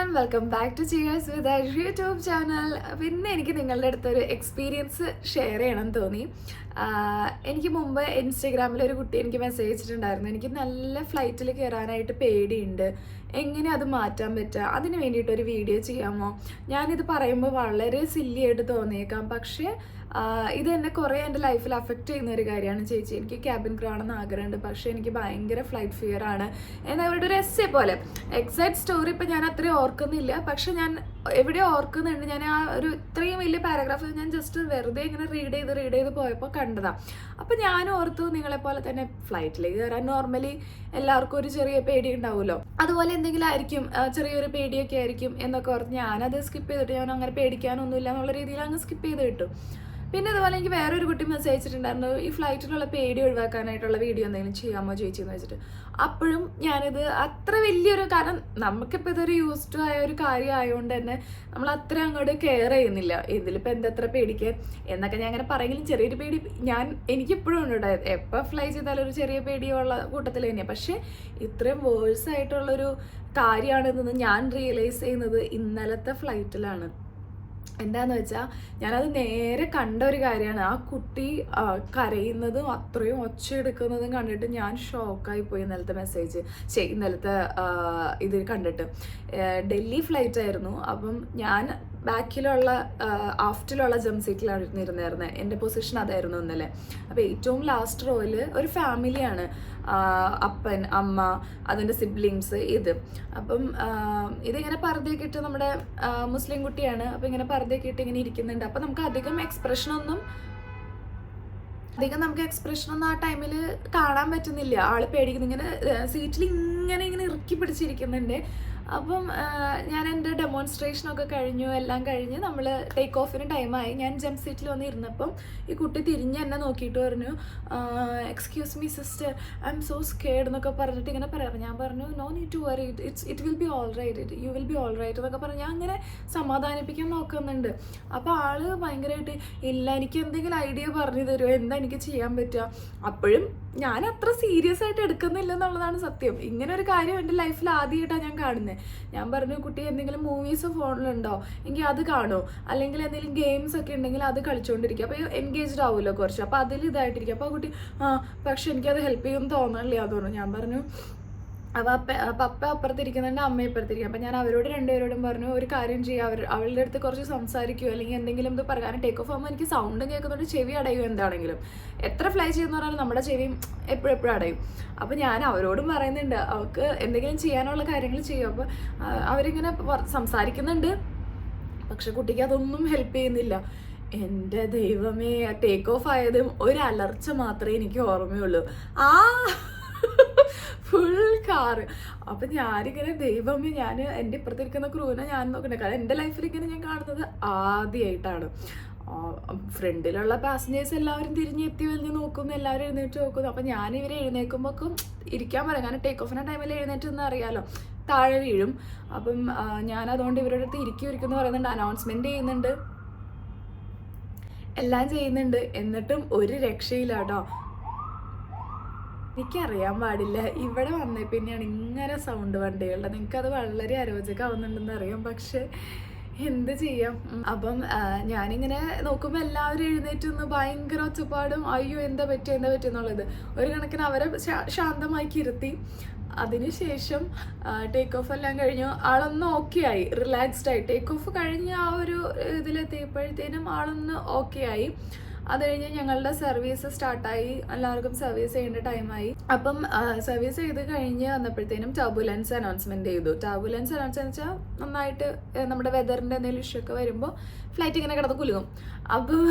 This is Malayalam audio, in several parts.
everyone, welcome back to Cheers with Ash YouTube channel. പിന്നെ എനിക്ക് നിങ്ങളുടെ അടുത്തൊരു എക്സ്പീരിയൻസ് ഷെയർ ചെയ്യണം തോന്നി. എനിക്ക് മുമ്പ് ഇൻസ്റ്റഗ്രാമിൽ ഒരു കുട്ടി എനിക്ക് മെസ്സേജ് അയച്ചിട്ടുണ്ടായിരുന്നു. എനിക്ക് നല്ല ഫ്ലൈറ്റിൽ കയറാനായിട്ട് പേടിയുണ്ട്, എങ്ങനെ അത് മാറ്റാൻ പറ്റുക, അതിന് വേണ്ടിയിട്ടൊരു വീഡിയോ ചെയ്യാമോ? ഞാനിത് പറയുമ്പോൾ വളരെ സില്ലിയായിട്ട് തോന്നിയേക്കാം, പക്ഷേ ഇത് എന്നെ കുറേ എൻ്റെ ലൈഫിൽ അഫക്റ്റ് ചെയ്യുന്ന ഒരു കാര്യമാണ്. ചേച്ചി, എനിക്ക് ക്യാബിൻ ക്രൂ ആണെന്ന് ആഗ്രഹമുണ്ട്, പക്ഷേ എനിക്ക് ഭയങ്കര ഫ്ലൈറ്റ് ഫിയർ ആണ് എന്നാൽ അവരുടെ ഒരു എസ്സേ പോലെ. എക്സാക്ട് സ്റ്റോറി ഇപ്പം ഞാൻ അത്രയും ഓർക്കുന്നില്ല, പക്ഷെ ഞാൻ എവിടെയോ ഓർക്കുന്നുണ്ട്. ഞാൻ ആ ഒരു ഇത്രയും വലിയ പാരഗ്രാഫ് ഞാൻ ജസ്റ്റ് വെറുതെ ഇങ്ങനെ റീഡ് ചെയ്ത് പോയപ്പോൾ കണ്ടതാണ്. അപ്പം ഞാൻ ഓർത്തു, നിങ്ങളെപ്പോലെ തന്നെ ഫ്ലൈറ്റിലേക്ക് കയറാൻ നോർമലി എല്ലാവർക്കും ഒരു ചെറിയ പേടി ഉണ്ടാവുമല്ലോ, അതുപോലെ എന്തെങ്കിലും ആയിരിക്കും, ചെറിയൊരു പേടിയൊക്കെ ആയിരിക്കും എന്നൊക്കെ ഓർത്ത് ഞാനത് സ്കിപ്പ് ചെയ്തിട്ട്, ഞാൻ അങ്ങനെ പേടിക്കാനൊന്നുമില്ല എന്നുള്ള രീതിയിൽ അങ്ങ് സ്കിപ്പ് ചെയ്ത് കിട്ടും. പിന്നെ അതുപോലെ എനിക്ക് വേറൊരു കുട്ടി മെസ്സേജ് അയച്ചിട്ടുണ്ടായിരുന്നു, ഈ ഫ്ലൈറ്റിലുള്ള പേടി ഒഴിവാക്കാനായിട്ടുള്ള വീഡിയോ എന്തെങ്കിലും ചെയ്യാമോ ചേച്ചി എന്ന് വെച്ചിട്ട്. അപ്പോഴും ഞാനിത് അത്ര വലിയൊരു, കാരണം നമുക്കിപ്പോൾ ഇതൊരു യൂസ് ടു ആയ ഒരു കാര്യം ആയതുകൊണ്ട് തന്നെ നമ്മൾ അത്ര അങ്ങോട്ട് കെയർ ചെയ്യുന്നില്ല. ഇതിലിപ്പോൾ എന്തത്ര പേടിക്കാൻ എന്നൊക്കെ ഞാൻ അങ്ങനെ പറയെങ്കിലും ചെറിയൊരു പേടി എനിക്കിപ്പോഴും ഉണ്ട് ഉണ്ടായത്. എപ്പോൾ ഫ്ലൈ ചെയ്താലും ഒരു ചെറിയ പേടിയുള്ള കൂട്ടത്തിൽ തന്നെയാണ്. പക്ഷേ ഇത്രയും വേഴ്സ് ആയിട്ടുള്ളൊരു കാര്യമാണെന്ന് ഞാൻ റിയലൈസ് ചെയ്യുന്നത് ഇന്നലത്തെ ഫ്ലൈറ്റിലാണ്. എന്താന്ന് വെച്ചാൽ ഞാനത് നേരെ കണ്ട ഒരു കാര്യമാണ്. ആ കുട്ടി കരയുന്നതും അത്രയും ഒച്ചയെടുക്കുന്നതും കണ്ടിട്ട് ഞാൻ ഷോക്കായി പോയി. ഇന്നലത്തെ ഇത് കണ്ടിട്ട്. ഡൽഹി ഫ്ലൈറ്റ് ആയിരുന്നു. അപ്പം ഞാൻ ബാക്കിലുള്ള ആഫ്റ്റിലുള്ള ജംപ് സീറ്റിലാണ് ഇരുന്നായിരുന്നത്. എൻ്റെ പൊസിഷൻ അതായിരുന്നു ഇന്നലെ. അപ്പോൾ ഏറ്റവും ലാസ്റ്റ് റോയിൽ ഒരു ഫാമിലിയാണ്, അപ്പൻ, അമ്മ, അതിൻ്റെ സിബ്ലിങ്സ്, ഇത്. അപ്പം ഇതിങ്ങനെ പർദ്ദയൊക്കെ ഇട്ട്, നമ്മുടെ മുസ്ലിം കുട്ടിയാണ്. അപ്പം ഇങ്ങനെ പർദ്ദയൊക്കെ ഇട്ട് ഇങ്ങനെ ഇരിക്കുന്നുണ്ട്. അപ്പം നമുക്ക് അധികം എക്സ്പ്രഷനൊന്നും ആ ടൈമിൽ കാണാൻ പറ്റുന്നില്ല. ആൾ പേടിക്കുന്നു, ഇങ്ങനെ സീറ്റിൽ ഇങ്ങനെ ഇറുക്കി പിടിച്ചിരിക്കുന്നുണ്ട്. അപ്പം ഞാൻ എൻ്റെ ഡെമോൺസ്ട്രേഷനൊക്കെ കഴിഞ്ഞു, എല്ലാം കഴിഞ്ഞ് നമ്മൾ ടേക്ക് ഓഫിന് ടൈമായി. ഞാൻ ജംപ് സീറ്റിൽ വന്ന് ഇരുന്നപ്പം ഈ കുട്ടി തിരിഞ്ഞ് എന്നെ നോക്കിയിട്ട് പറഞ്ഞു, excuse me sister, I am so scared എന്നൊക്കെ പറഞ്ഞിട്ട് ഇങ്ങനെ പറയാം. ഞാൻ പറഞ്ഞു, no need to worry, it will be all right, you will be all right എന്നൊക്കെ പറഞ്ഞ് ഞാൻ അങ്ങനെ സമാധാനിപ്പിക്കാൻ നോക്കുന്നുണ്ട്. അപ്പോൾ ആള് ഭയങ്കരമായിട്ട്, ഇല്ല എനിക്ക് എന്തെങ്കിലും ഐഡിയ പറഞ്ഞു തരുമോ, എന്താ എനിക്ക് ചെയ്യാൻ പറ്റുക? അപ്പോഴും ഞാൻ അത്ര സീരിയസ് ആയിട്ട് എടുക്കുന്നില്ല എന്നുള്ളതാണ് സത്യം. ഇങ്ങനെ ഒരു കാര്യം എൻ്റെ ലൈഫിൽ ആദ്യമായിട്ടാണ് ഞാൻ കാണുന്നത്. ഞാൻ പറഞ്ഞു, കുട്ടി എന്തെങ്കിലും മൂവീസ് ഫോണിലുണ്ടോ എങ്കിൽ അത് കാണുമോ, അല്ലെങ്കിൽ എന്തെങ്കിലും ഗെയിംസ് ഒക്കെ ഉണ്ടെങ്കിൽ അത് കളിച്ചുകൊണ്ടിരിക്കുക, അപ്പോൾ എൻഗേജ്ഡ് ആവുമല്ലോ കുറച്ച്, അപ്പോൾ അതിൽ ഇതായിട്ടിരിക്കും. അപ്പോൾ ആ കുട്ടി പക്ഷെ എനിക്കത് ഹെൽപ്പ് ചെയ്യുമെന്ന് തോന്നണില്ല തോന്നുന്നു. ഞാൻ പറഞ്ഞു, അപ്പോൾ പപ്പ അപ്പുറത്തിരിക്കുന്നുണ്ട്, അമ്മ ഇപ്പുറത്തിരിക്കും. അപ്പം ഞാൻ അവരോട് രണ്ടുപേരോടും പറഞ്ഞു, ഒരു കാര്യം ചെയ്യുക, അവളുടെ അടുത്ത് കുറച്ച് സംസാരിക്കുമോ, അല്ലെങ്കിൽ എന്തെങ്കിലും ഇത് പറയുക. കാരണം ടേക്ക് ഓഫ് ആകുമ്പോൾ എനിക്ക് സൗണ്ടും കേൾക്കുന്നുണ്ട്, ചെവി അടയും. എന്താണെങ്കിലും എത്ര ഫ്ലൈ ചെയ്യുന്ന പറഞ്ഞാലും നമ്മുടെ ചെവിയും എപ്പോഴും അടയും. അപ്പോൾ ഞാൻ അവരോടും പറയുന്നുണ്ട്, അവർക്ക് എന്തെങ്കിലും ചെയ്യാനുള്ള കാര്യങ്ങൾ ചെയ്യും. അപ്പോൾ അവരിങ്ങനെ സംസാരിക്കുന്നുണ്ട്, പക്ഷെ കുട്ടിക്ക് അതൊന്നും ഹെൽപ്പ് ചെയ്യുന്നില്ല. എൻ്റെ ദൈവമേ, ടേക്ക് ഓഫ് ആയതും ഒരു അലർച്ച മാത്രമേ എനിക്ക് ഓർമ്മയുള്ളൂ. Full car. അപ്പം ഞാനിങ്ങനെ, ദൈവമേ, ഞാൻ എൻ്റെ ഇപ്പുറത്തിരിക്കുന്ന ക്രൂവിനെ ഞാൻ നോക്കണ്ടേ, കാരണം എൻ്റെ ലൈഫിൽ ഇങ്ങനെ ഞാൻ കാണുന്നത് ആദ്യമായിട്ടാണ്. ഫ്രണ്ടിലുള്ള പാസഞ്ചേഴ്സ് എല്ലാവരും തിരിഞ്ഞ് എത്തി വലിഞ്ഞ് നോക്കുന്നു, എല്ലാവരും എഴുന്നേറ്റ് നോക്കുന്നു. അപ്പം ഞാൻ ഇവരെ എഴുന്നേൽക്കുമ്പോഴേക്കും ഇരിക്കാൻ പറയാം, കാരണം ടേക്ക് ഓഫിൻ്റെ ടൈമിൽ എഴുന്നേറ്റെന്ന് അറിയാലോ, താഴെ വീഴും. അപ്പം ഞാൻ അതുകൊണ്ട് ഇവരുടെ അടുത്ത് ഇരിക്കുമെന്ന് പറയുന്നുണ്ട്, അനൗൺസ്മെൻറ്റ് ചെയ്യുന്നുണ്ട്, എല്ലാം ചെയ്യുന്നുണ്ട്. എന്നിട്ടും ഒരു രക്ഷയില്ല കേട്ടോ. എനിക്കറിയാൻ പാടില്ല, ഇവിടെ വന്നേ പിന്നെയാണ് ഇങ്ങനെ സൗണ്ട് വണ്ടികളുടെ. നിങ്ങൾക്കത് വളരെ അരോചകമാവുന്നുണ്ടെന്ന് അറിയാം, പക്ഷെ എന്ത് ചെയ്യാം. അപ്പം ഞാനിങ്ങനെ നോക്കുമ്പോൾ എല്ലാവരും എഴുന്നേറ്റ് നിന്ന് ഭയങ്കര ഒച്ചപ്പാടും, അയ്യോ എന്താ പറ്റിയെന്നുള്ളത്. ഒരു കണക്കിന് അവരെ ശാന്തമാക്കി ഇരുത്തി. അതിനുശേഷം ടേക്ക് ഓഫ് എല്ലാം കഴിഞ്ഞു, ആളൊന്ന് ഓക്കെ ആയി, റിലാക്സ്ഡ് ആയി. ടേക്ക് ഓഫ് കഴിഞ്ഞ് ആ ഒരു ഇതിലെത്തിയപ്പോഴത്തേനും ആളൊന്ന് ഓക്കെ ആയി. അത് കഴിഞ്ഞ് ഞങ്ങളുടെ സർവീസ് സ്റ്റാർട്ടായി, എല്ലാവർക്കും സർവീസ് ചെയ്യേണ്ട ടൈമായി. അപ്പം സർവീസ് ചെയ്ത് കഴിഞ്ഞ് വന്നപ്പോഴത്തേനും ടർബുലൻസ് അനൗൺസ്മെൻറ്റ് ചെയ്തു. ടർബുലൻസ് അനൗൺസ് വെച്ചാൽ നന്നായിട്ട് നമ്മുടെ വെതറിൻ്റെ എന്തെങ്കിലും ഇഷ്യൂ ഒക്കെ വരുമ്പോൾ ഫ്ലൈറ്റ് ഇങ്ങനെ കിടന്ന് കുലുങ്ങും. അപ്പോൾ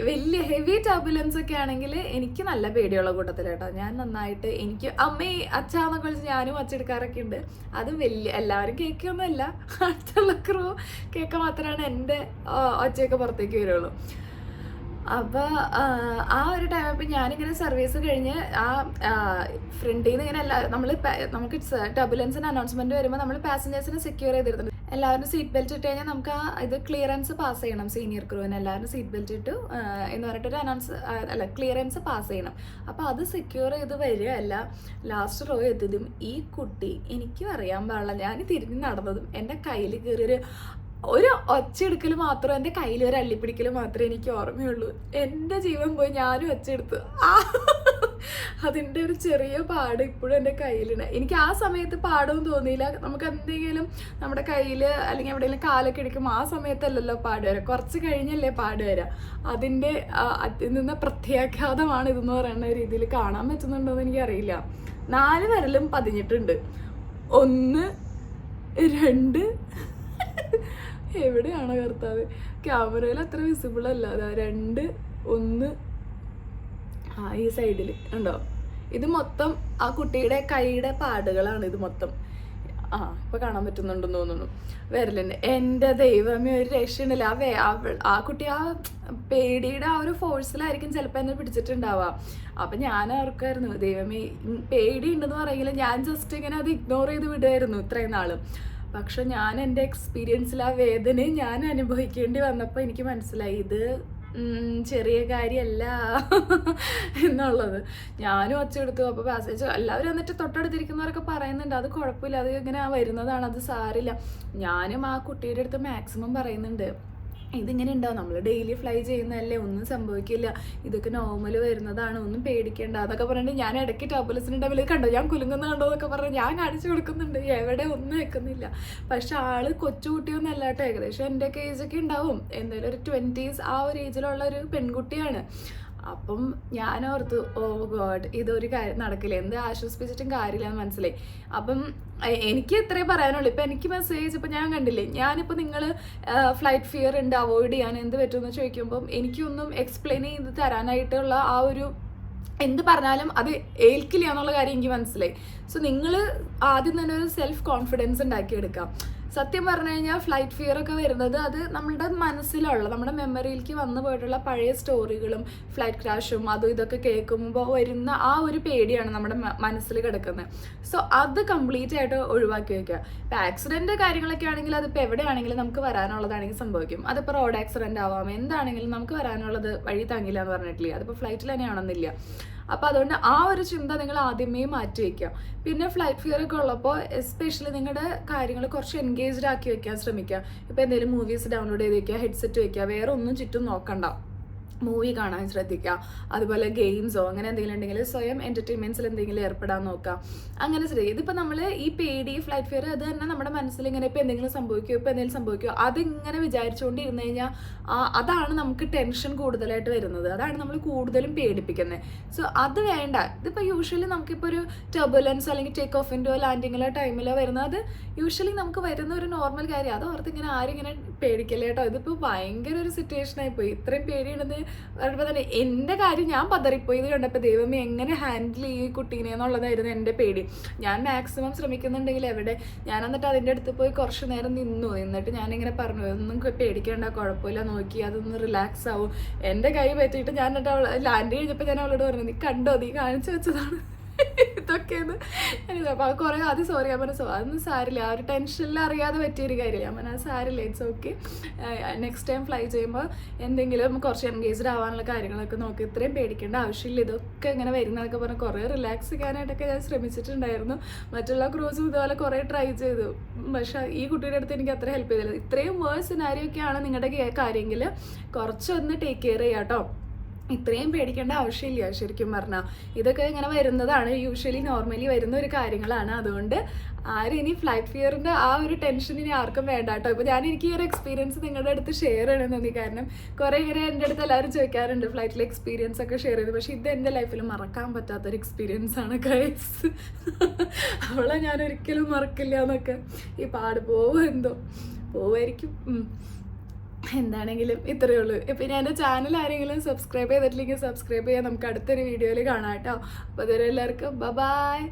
വലിയ ഹെവി ടർബുലൻസ് ഒക്കെ ആണെങ്കിൽ എനിക്ക് നല്ല പേടിയുള്ള കൂട്ടത്തിൽ കേട്ടോ. ഞാൻ നന്നായിട്ട്, എനിക്ക് അമ്മയെ അച്ഛാന്നൊക്കെ വിളിച്ച് ഞാനും ഒച്ചെടുക്കാറൊക്കെ ഉണ്ട്. അതും എല്ലാവരും കേൾക്കുകയൊന്നുമല്ല, അടുത്തുള്ള ക്രൂ കേൾക്കാൻ മാത്രമാണ് എൻ്റെ ഒച്ചയൊക്കെ പുറത്തേക്ക് വരുള്ളൂ. അപ്പോൾ ആ ഒരു ടൈം അപ്പോൾ ഞാനിങ്ങനെ സർവീസ് കഴിഞ്ഞ് ആ ഫ്രണ്ടിൽ നിന്ന് ഇങ്ങനെ നമുക്ക് ടർബുലൻസിന് അനൗൺസ്മെൻറ്റ് വരുമ്പോൾ നമ്മൾ പാസഞ്ചേഴ്സിനെ സെക്യൂർ ചെയ്തിരുന്നുണ്ട്. എല്ലാവരും സീറ്റ് ബെൽറ്റ് ഇട്ട് കഴിഞ്ഞാൽ നമുക്ക് ഇത് ക്ലിയറൻസ് പാസ് ചെയ്യണം, സീനിയർ ക്രൂവിന് എല്ലാവരും സീറ്റ് ബെൽറ്റ് ഇട്ടു എന്ന് പറഞ്ഞിട്ടൊരു ക്ലിയറൻസ് പാസ് ചെയ്യണം. അപ്പോൾ അത് സെക്യൂർ ചെയ്ത് വരികയല്ല, ലാസ്റ്റ് റോ എത്തിയതും ഈ കുട്ടി, എനിക്കും അറിയാൻ പാടില്ല, ഞാൻ തിരിഞ്ഞ് നടന്നതും എൻ്റെ കയ്യിൽ കയറിയൊരു ഒച്ചയെടുക്കൽ മാത്രം, എൻ്റെ കയ്യിൽ ഒരു അള്ളിപ്പിടിക്കൽ മാത്രമേ എനിക്ക് ഓർമ്മയുള്ളൂ. എൻ്റെ ജീവൻ പോയി, ഞാനും ഒച്ചയെടുത്തു. അതിൻ്റെ ഒരു ചെറിയ പാട് ഇപ്പോഴും എൻ്റെ കയ്യിലുണ്ട്. എനിക്ക് ആ സമയത്ത് പാടൊന്നും തോന്നിയില്ല. നമുക്ക് എന്തെങ്കിലും നമ്മുടെ കയ്യിൽ അല്ലെങ്കിൽ എവിടെയെങ്കിലും കാലൊക്കെ ഇടിക്കുമ്പോൾ ആ സമയത്തല്ലല്ലോ പാട് വരാം, കുറച്ച് കഴിഞ്ഞല്ലേ പാട് വരാം. അതിൻ്റെ അതിൽ നിന്ന് പ്രത്യാഘാതമാണ് ഇതെന്ന് പറയുന്ന രീതിയിൽ കാണാൻ പറ്റുന്നുണ്ടോ എന്ന് എനിക്കറിയില്ല. 4 വിരലും പതിഞ്ഞിട്ടുണ്ട്. 1 2 എവിടെയാണോ കർത്താവ്, ക്യാമറയിൽ അത്ര വിസിബിൾ അല്ല. അതാ 2 1 ഈ സൈഡിൽ ഉണ്ടോ. ഇത് മൊത്തം ആ കുട്ടിയുടെ കൈയുടെ പാടുകളാണ് ഇത് മൊത്തം. ഇപ്പൊ കാണാൻ പറ്റുന്നുണ്ടെന്ന് തോന്നുന്നു വിരലിന്. എൻ്റെ ദൈവമേ, ഒരു രക്ഷണില്ല. ആ കുട്ടി ആ പേടിയുടെ ആ ഒരു ഫോഴ്സിലായിരിക്കും ചിലപ്പോൾ എന്നെ പിടിച്ചിട്ടുണ്ടാവുക. അപ്പം ഞാൻ ഓർക്കായിരുന്നു, ദൈവമേ പേടി ഉണ്ടെന്ന് പറയെങ്കിലും ഞാൻ ജസ്റ്റ് ഇങ്ങനെ അത് ഇഗ്നോർ ചെയ്ത് വിടുമായിരുന്നു ഇത്രയും നാളും. പക്ഷെ ഞാൻ എൻ്റെ എക്സ്പീരിയൻസിൽ ആ വേദനയെ ഞാൻ അനുഭവിക്കേണ്ടി വന്നപ്പോൾ എനിക്ക് മനസ്സിലായി ഇത് ചെറിയ കാര്യമല്ല എന്നുള്ളത്. ഞാനും ഒച്ചെടുത്തു. അപ്പോൾ പാസേജ് എല്ലാവരും എന്നിട്ട് തൊട്ടടുത്തിരിക്കുന്നവരൊക്കെ പറയുന്നുണ്ട് അത് കുഴപ്പമില്ല, അത് ഇങ്ങനെ വരുന്നതാണ്, അത് സാരില്ല. ഞാനും ആ കുട്ടിയുടെ അടുത്ത് മാക്സിമം പറയുന്നുണ്ട് ഇതിങ്ങനെ ഉണ്ടാവും, നമ്മൾ ഡെയിലി ഫ്ലൈ ചെയ്യുന്നതല്ലേ, ഒന്നും സംഭവിക്കില്ല, ഇതൊക്കെ നോർമൽ വരുന്നതാണ്, ഒന്നും പേടിക്കേണ്ട എന്നൊക്കെ പറഞ്ഞിട്ട് ഞാൻ ഇടയ്ക്ക് ടർബുലൻസിനുണ്ടാവില്ല, കണ്ടോ ഞാൻ കുലുങ്ങുന്ന കണ്ടോ എന്നൊക്കെ പറഞ്ഞ് ഞാൻ കാണിച്ചു കൊടുക്കുന്നുണ്ട്. എവിടെ ഒന്നും വെക്കുന്നില്ല. പക്ഷെ ആള് കൊച്ചുകുട്ടിയൊന്നും അല്ല കേട്ടോ, ഏകദേശം എൻ്റെയൊക്കെ ഏജൊക്കെ ഉണ്ടാവും, എന്തായാലും ഒരു 20s ആ ഒരു ഏജിലുള്ള ഒരു പെൺകുട്ടിയാണ്. അപ്പം ഞാൻ ഓർത്തു, ഓ ഗോഡ്, ഇതൊരു കാര്യം നടക്കില്ല, എന്ത് ആശ്വസിപ്പിച്ചിട്ടും കാര്യമില്ല എന്ന് മനസ്സിലായി. അപ്പം എനിക്ക് ഇത്രേ പറയാനുള്ളൂ. ഇപ്പം എനിക്ക് മെസ്സേജ് ഇപ്പം ഞാൻ കണ്ടില്ലേ, ഞാനിപ്പോൾ നിങ്ങൾ ഫ്ലൈറ്റ് ഫിയർ ഉണ്ട്, അവോയ്ഡ് ചെയ്യാൻ എന്ത് പറ്റുമെന്ന് ചോദിക്കുമ്പം എനിക്കൊന്നും എക്സ്പ്ലെയിൻ ചെയ്ത് തരാനായിട്ടുള്ള ആ ഒരു എന്ത് പറഞ്ഞാലും അത് ഏൽക്കില്ല എന്നുള്ള കാര്യം എനിക്ക് മനസ്സിലായി. സോ നിങ്ങൾ ആദ്യം തന്നെ ഒരു സെൽഫ് കോൺഫിഡൻസ് ഉണ്ടാക്കിയെടുക്കാം. സത്യം പറഞ്ഞു കഴിഞ്ഞാൽ ഫ്ലൈറ്റ് ഫിയർ ഒക്കെ വരുന്നത് അത് നമ്മുടെ മനസ്സിലുള്ള, നമ്മുടെ മെമ്മറിയിലേക്ക് വന്നു പോയിട്ടുള്ള പഴയ സ്റ്റോറികളും ഫ്ലൈറ്റ് ക്രാഷും അതും ഇതൊക്കെ കേൾക്കുമ്പോൾ വരുന്ന ആ ഒരു പേടിയാണ് നമ്മുടെ മനസ്സിൽ കിടക്കുന്നത്. സോ അത് കംപ്ലീറ്റ് ആയിട്ട് ഒഴിവാക്കി വയ്ക്കുക. ഇപ്പം ആക്സിഡൻറ്റ് കാര്യങ്ങളൊക്കെ ആണെങ്കിൽ അതിപ്പോൾ എവിടെയാണെങ്കിലും നമുക്ക് വരാനുള്ളതാണെങ്കിൽ സംഭവിക്കും. അതിപ്പോൾ റോഡ് ആക്സിഡൻറ്റ് ആവാം, എന്താണെങ്കിലും നമുക്ക് വരാനുള്ളത് വഴി താങ്ങില്ല എന്ന് പറഞ്ഞിട്ടില്ലേ, അതിപ്പോൾ ഫ്ലൈറ്റിൽ തന്നെയാണെന്നില്ല. അപ്പോൾ അതുകൊണ്ട് ആ ഒരു ചിന്ത നിങ്ങൾ ആദ്യമേ മാറ്റി വയ്ക്കുക. പിന്നെ ഫ്ലൈറ്റ് ഫിയർ ഒക്കെ ഉള്ളപ്പോൾ എസ്പെഷ്യലി നിങ്ങളുടെ കാര്യങ്ങൾ കുറച്ച് എൻഗേജ്ഡ് ആക്കി വെക്കാൻ ശ്രമിക്കുക. ഇപ്പോൾ എന്തെങ്കിലും മൂവീസ് ഡൗൺലോഡ് ചെയ്ത് വയ്ക്കുക, ഹെഡ്സെറ്റ് വയ്ക്കുക, വേറെ ഒന്നും ചുറ്റും നോക്കണ്ട, മൂവി കാണാൻ ശ്രദ്ധിക്കുക. അതുപോലെ ഗെയിംസോ അങ്ങനെ എന്തെങ്കിലും ഉണ്ടെങ്കിൽ സ്വയം എൻ്റർടൈൻമെൻറ്റ്സിൽ എന്തെങ്കിലും ഏർപ്പെടാൻ നോക്കുക. അങ്ങനെ ശ്രദ്ധിക്കുക. ഇതിപ്പോൾ നമ്മൾ ഈ പേടി ഫ്ലൈറ്റ് ഫിയർ അത് തന്നെ നമ്മുടെ മനസ്സിൽ ഇങ്ങനെ ഇപ്പോൾ എന്തെങ്കിലും സംഭവിക്കുമോ അതിങ്ങനെ വിചാരിച്ചുകൊണ്ടിരുന്ന് കഴിഞ്ഞാൽ അതാണ് നമുക്ക് ടെൻഷൻ കൂടുതലായിട്ട് വരുന്നത്, അതാണ് നമ്മൾ കൂടുതലും പേടിപ്പിക്കുന്നത്. സോ അത് വേണ്ട. ഇതിപ്പോൾ യൂഷ്വലി നമുക്കിപ്പോൾ ഒരു ടർബുലൻസ് അല്ലെങ്കിൽ ടേക്ക് ഓഫിൻ്റെയോ ലാൻഡിങ്ങിലോ ടൈമിലോ വരുന്നത് അത് യൂഷ്വലി നമുക്ക് വരുന്ന ഒരു നോർമൽ കാര്യം. അത് ഓർത്ത് ഇങ്ങനെ ആരും ഇങ്ങനെ പേടിക്കല്ലേ കേട്ടോ. ഇതിപ്പോൾ ഭയങ്കര ഒരു സിറ്റുവേഷനായിപ്പോയി. ഇത്രയും പേടിയുണ്ടെന്ന് പറയുമ്പോൾ തന്നെ എൻ്റെ കാര്യം ഞാൻ പതറിപ്പോയി. ഇത് കണ്ടപ്പോൾ ദൈവമേ എങ്ങനെ ഹാൻഡിൽ ചെയ്യും ഈ കുട്ടീനെ എന്നുള്ളതായിരുന്നു എൻ്റെ പേടി. ഞാൻ മാക്സിമം ശ്രമിക്കുന്നുണ്ടെങ്കിൽ എവിടെ ഞാൻ എന്നിട്ട് അതിൻ്റെ അടുത്ത് പോയി കുറച്ച് നേരം നിന്നിട്ട് ഞാനിങ്ങനെ പറഞ്ഞു ഒന്നും പേടിക്കേണ്ട, കുഴപ്പമില്ല, നോക്കി അതൊന്ന് റിലാക്സ് ആവും. എൻ്റെ കൈ പറ്റിയിട്ട് ഞാൻ എന്നിട്ട് ലാൻഡ് കഴിഞ്ഞപ്പോൾ ഞാൻ അവളോട് പറഞ്ഞു നീ കണ്ടോ, നീ കാണിച്ചു വെച്ചതാണ് ഇതൊക്കെയെന്ന്. അപ്പോൾ അത് കുറേ ആദ്യം സോറി ഞാൻ പറഞ്ഞു, അതൊന്നും സാരില്ല, ആ ഒരു ടെൻഷനിൽ അറിയാതെ പറ്റിയൊരു കാര്യമില്ല. ഞാൻ പറഞ്ഞാൽ സാരില്ല, it's okay, next time fly ചെയ്യുമ്പോൾ എന്തെങ്കിലും കുറച്ച് എൻഗേജ്ഡ് ആവാനുള്ള കാര്യങ്ങളൊക്കെ നോക്കി, ഇത്രയും പേടിക്കേണ്ട ആവശ്യമില്ല, ഇതൊക്കെ ഇങ്ങനെ വരുന്നതൊക്കെ പറഞ്ഞ് കുറേ റിലാക്സ് ചെയ്യാനായിട്ടൊക്കെ ഞാൻ ശ്രമിച്ചിട്ടുണ്ടായിരുന്നു. മറ്റുള്ള ക്രൂസും ഇതുപോലെ കുറേ ട്രൈ ചെയ്തു. പക്ഷേ ഈ കുട്ടിയുടെ അടുത്ത് എനിക്ക് അത്ര ഹെൽപ്പ് ചെയ്തില്ല. ഇത്രയും വേഴ്സ് സിനാരിയൊക്കെയാണ് നിങ്ങളുടെ കാര്യമെങ്കിൽ കുറച്ചൊന്ന് ടേക്ക് കെയർ ചെയ്യാം കേട്ടോ. ഇത്രയും പേടിക്കേണ്ട ആവശ്യമില്ല ശരിക്കും പറഞ്ഞാൽ. ഇതൊക്കെ ഇങ്ങനെ വരുന്നതാണ്, യൂഷ്വലി നോർമലി വരുന്ന ഒരു കാര്യങ്ങളാണ്. അതുകൊണ്ട് ആരും ഇനി ഫ്ലൈറ്റ് ഫിയറിൻ്റെ ആ ഒരു ടെൻഷൻ ഇനി ആർക്കും വേണ്ട കേട്ടോ. ഇപ്പോൾ എനിക്ക് ഈ ഒരു എക്സ്പീരിയൻസ് നിങ്ങളുടെ അടുത്ത് ഷെയർ ചെയ്യണമെന്ന് തോന്നി. കാരണം കുറേ ഇങ്ങനെ എൻ്റെ അടുത്ത് എല്ലാവരും ചോദിക്കാറുണ്ട് ഫ്ലൈറ്റിലെ എക്സ്പീരിയൻസ് ഒക്കെ ഷെയർ ചെയ്ത്. പക്ഷേ ഇത് എൻ്റെ ലൈഫിൽ മറക്കാൻ പറ്റാത്തൊരു എക്സ്പീരിയൻസ് ആണ് ഗൈസ്. അവളെ ഞാൻ ഒരിക്കലും മറക്കില്ല എന്നൊക്കെ. ഈ പാട് പോവായിരിക്കും. എന്താണെങ്കിലും ഇത്രയേ ഉള്ളൂ. പിന്നെ എൻ്റെ ചാനൽ ആരെങ്കിലും സബ്സ്ക്രൈബ് ചെയ്തിട്ടില്ലെങ്കിൽ സബ്സ്ക്രൈബ് ചെയ്യാൻ. നമുക്ക് അടുത്തൊരു വീഡിയോയിൽ കാണാം കേട്ടോ. അപ്പോൾ അതുവരെ എല്ലാവർക്കും ബൈ.